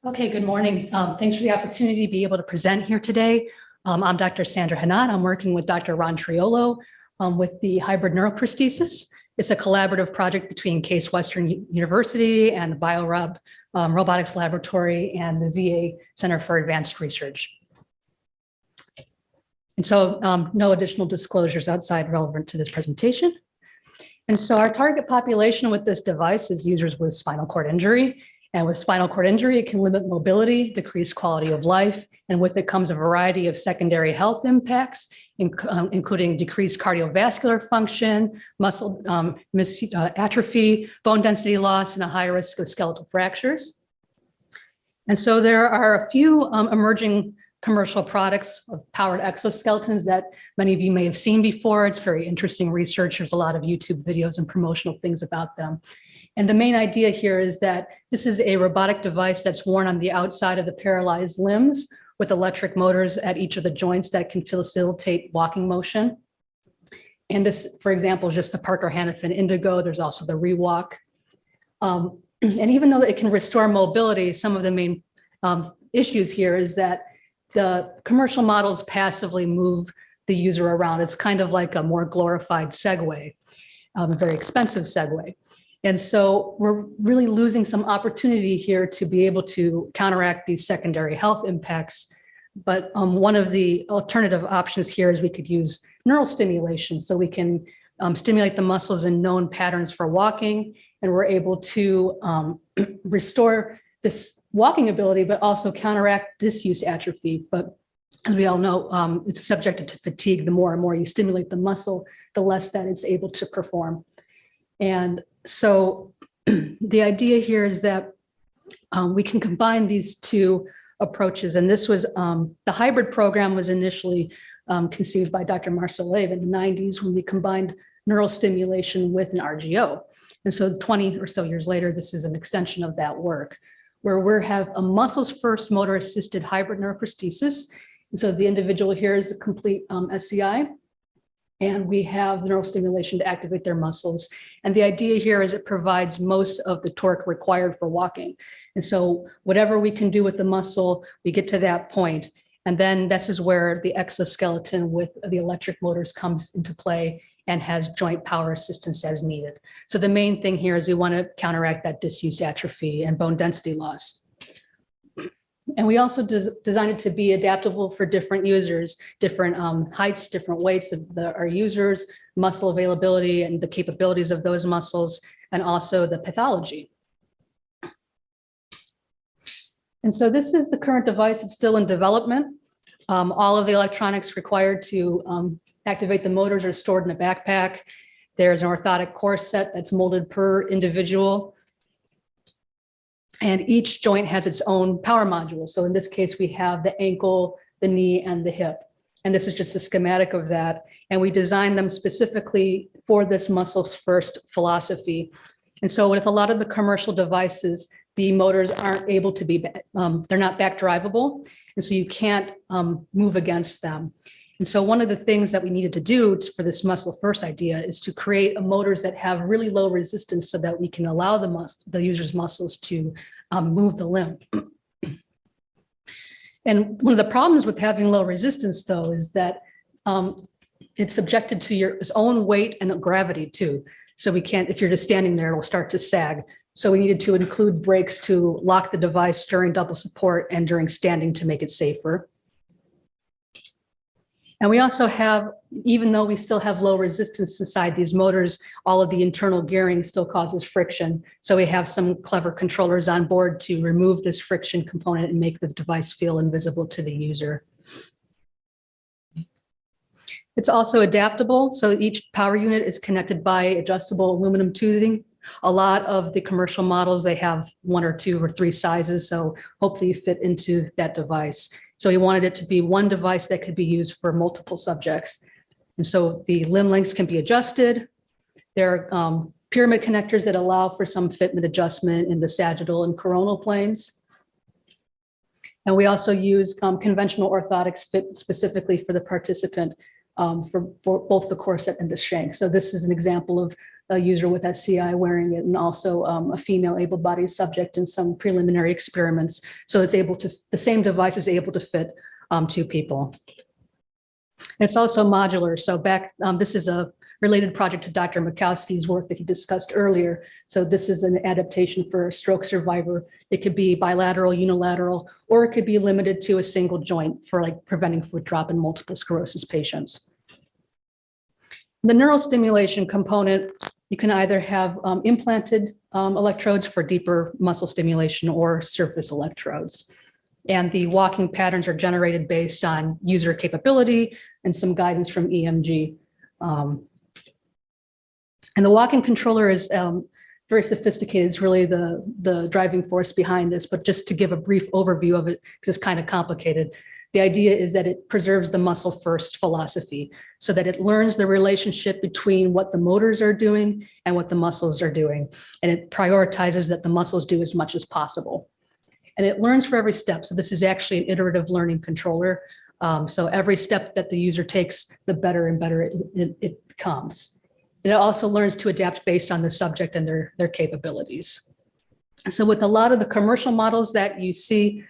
Okay, good morning. Thanks for the opportunity to be able to present here today. I'm Dr. Sandra Hnat. I'm working with Dr. Ron Triolo with the hybrid neuroprosthesis. It's a collaborative project between Case Western University and the BioRob Robotics Laboratory and the VA Center for Advanced Research. And so no additional disclosures outside relevant to this presentation. And so our target population with this device is users with spinal cord injury. And with spinal cord injury, it can limit mobility, decrease quality of life, and with it comes a variety of secondary health impacts, including decreased cardiovascular function, muscle atrophy, bone density loss, and a high risk of skeletal fractures. And so there are a few emerging commercial products of powered exoskeletons that many of you may have seen before. It's very interesting research. There's a lot of YouTube videos and promotional things about them. And the main idea here is that this is a robotic device that's worn on the outside of the paralyzed limbs with electric motors at each of the joints that can facilitate walking motion. And this, for example, is just the Parker Hannifin Indigo. There's also the Rewalk. And even though it can restore mobility, some of the main issues here is that the commercial models passively move the user around. It's kind of like a more glorified Segway, a very expensive Segway. And so we're really losing some opportunity here to be able to counteract these secondary health impacts. But one of the alternative options here is we could use neural stimulation. So we can stimulate the muscles in known patterns for walking, and we're able to restore this walking ability, but also counteract disuse atrophy. But as we all know, it's subjected to fatigue. The more and more you stimulate the muscle, the less that it's able to perform. And so the idea here is that we can combine these two approaches. And this was, the hybrid program was initially conceived by Dr. Marcelev in the 90s when we combined neural stimulation with an RGO. And so 20 or so years later, this is an extension of that work, where we have a muscles first motor assisted hybrid neuroprosthesis. And so the individual here is a complete SCI. And we have neural stimulation to activate their muscles. And the idea here is it provides most of the torque required for walking. And so whatever we can do with the muscle, we get to that point. And then this is where the exoskeleton with the electric motors comes into play and has joint power assistance as needed. So the main thing here is we want to counteract that disuse atrophy and bone density loss. And we also designed it to be adaptable for different users, different heights, different weights of our users, muscle availability and the capabilities of those muscles, and also the pathology. And so this is the current device. It's still in development. All of the electronics required to activate the motors are stored in a backpack. There's an orthotic core set that's molded per individual. And each joint has its own power module. So in this case, we have the ankle, the knee, and the hip. And this is just a schematic of that. And we designed them specifically for this muscles first philosophy. And so with a lot of the commercial devices, the motors aren't able to be, they're not back drivable. And so you can't move against them. And so one of the things that we needed to do for this muscle first idea is to create motors that have really low resistance so that we can allow the user's muscles to move the limb. And one of the problems with having low resistance though is that it's subjected to its own weight and gravity too. So we can't, if you're just standing there, it'll start to sag. So we needed to include brakes to lock the device during double support and during standing to make it safer. And we also have, even though we still have low resistance inside these motors, all of the internal gearing still causes friction. So we have some clever controllers on board to remove this friction component and make the device feel invisible to the user. It's also adaptable. So each power unit is connected by adjustable aluminum tubing. A lot of the commercial models, they have 1 or 2 or 3 sizes. So hopefully you fit into that device. So we wanted it to be one device that could be used for multiple subjects. And so the limb lengths can be adjusted. There are pyramid connectors that allow for some fitment adjustment in the sagittal and coronal planes. And we also use conventional orthotics fit specifically for the participant for both the corset and the shank. So this is an example of a user with SCI wearing it, and also a female able-bodied subject in some preliminary experiments. So it's able to, the same device is able to fit 2 people. It's also modular. So this is a related project to Dr. Mikowski's work that he discussed earlier. So this is an adaptation for a stroke survivor. It could be bilateral, unilateral, or it could be limited to a single joint for like preventing foot drop in multiple sclerosis patients. The neural stimulation component, you can either have implanted electrodes for deeper muscle stimulation or surface electrodes. And the walking patterns are generated based on user capability and some guidance from EMG. And the walking controller is very sophisticated. It's really the driving force behind this, but just to give a brief overview of it, because it's kind of complicated. The idea is that it preserves the muscle first philosophy so that it learns the relationship between what the motors are doing and what the muscles are doing. And it prioritizes that the muscles do as much as possible. And it learns for every step. So this is actually an iterative learning controller. So every step that the user takes, the better and better it becomes. It also learns to adapt based on the subject and their capabilities. So with a lot of the commercial models that you see,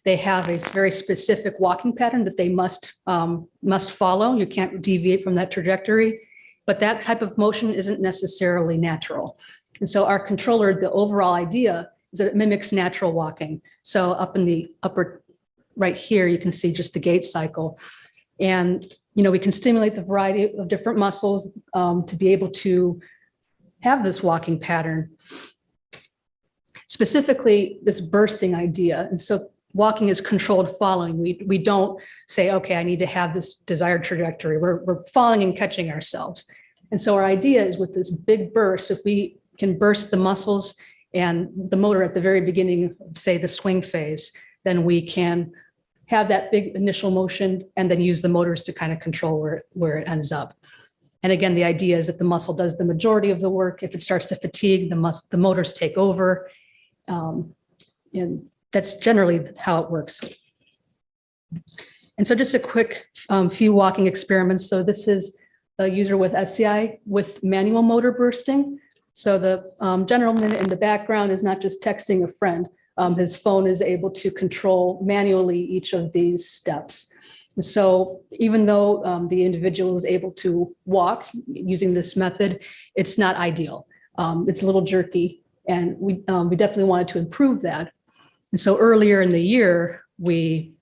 they have a very specific walking pattern that they must follow. You can't deviate from that trajectory, but that type of motion isn't necessarily natural. And so our controller, the overall idea is that it mimics natural walking. So up in the upper right here, you can see just the gait cycle. And we can stimulate the variety of different muscles to be able to have this walking pattern. Specifically, this bursting idea. And so walking is controlled following. We don't say, okay, I need to have this desired trajectory. We're following and catching ourselves. And so our idea is with this big burst, if we can burst the muscles and the motor at the very beginning of, say, the swing phase, then we can have that big initial motion and then use the motors to kind of control where it ends up. And again, the idea is that the muscle does the majority of the work. If it starts to fatigue, the motors take over. And that's generally how it works. And so just a quick few walking experiments. So this is a user with SCI with manual motor bursting. So the gentleman in the background is not just texting a friend. His phone is able to control manually each of these steps. And so even though the individual is able to walk using this method, it's not ideal. It's a little jerky, and we definitely wanted to improve that. And so earlier in the year, we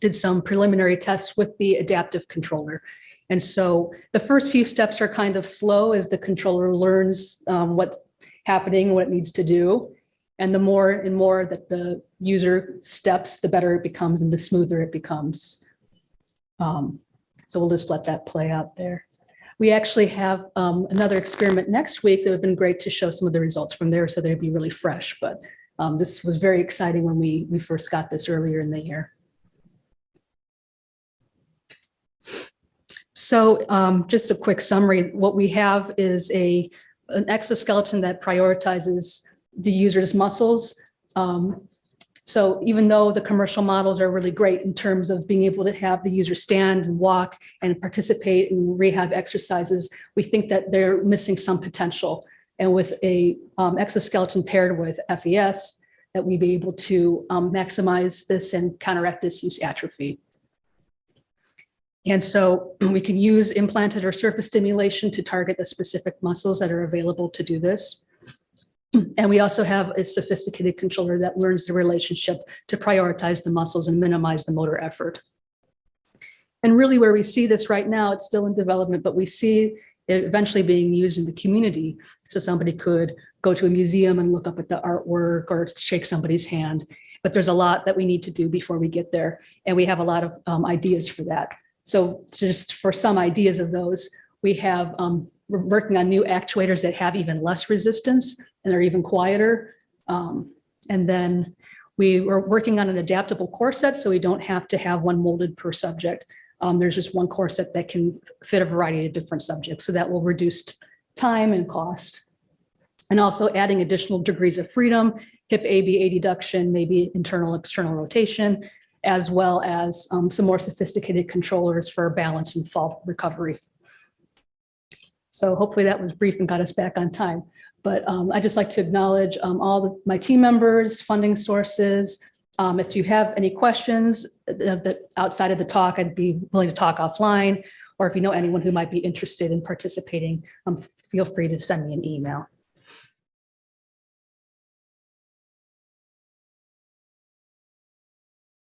did some preliminary tests with the adaptive controller. And so the first few steps are kind of slow as the controller learns what's happening, what it needs to do. And the more and more that the user steps, the better it becomes and the smoother it becomes. So we'll just let that play out there. We actually have another experiment next week that would have been great to show some of the results from there, so they'd be really fresh. But this was very exciting when we first got this earlier in the year. So just a quick summary. What we have is an exoskeleton that prioritizes the user's muscles. So even though the commercial models are really great in terms of being able to have the user stand and walk and participate in rehab exercises, we think that they're missing some potential. And with a exoskeleton paired with FES, that we'd be able to maximize this and counteract disuse atrophy. And so we can use implanted or surface stimulation to target the specific muscles that are available to do this. And we also have a sophisticated controller that learns the relationship to prioritize the muscles and minimize the motor effort. And really where we see this right now, it's still in development, but we see it eventually being used in the community. So somebody could go to a museum and look up at the artwork or shake somebody's hand. But there's a lot that we need to do before we get there. And we have a lot of ideas for that. So just for some ideas of those, we have we're working on new actuators that have even less resistance and they're even quieter. And then we were working on an adaptable corset, so we don't have to have one molded per subject. There's just one corset that can fit a variety of different subjects. So that will reduce time and cost. And also adding additional degrees of freedom, hip ABA deduction, maybe internal, external rotation, as well as some more sophisticated controllers for balance and fall recovery. So hopefully that was brief and got us back on time. But I'd just like to acknowledge my team members, funding sources. If you have any questions that outside of the talk, I'd be willing to talk offline. Or if you know anyone who might be interested in participating, feel free to send me an email.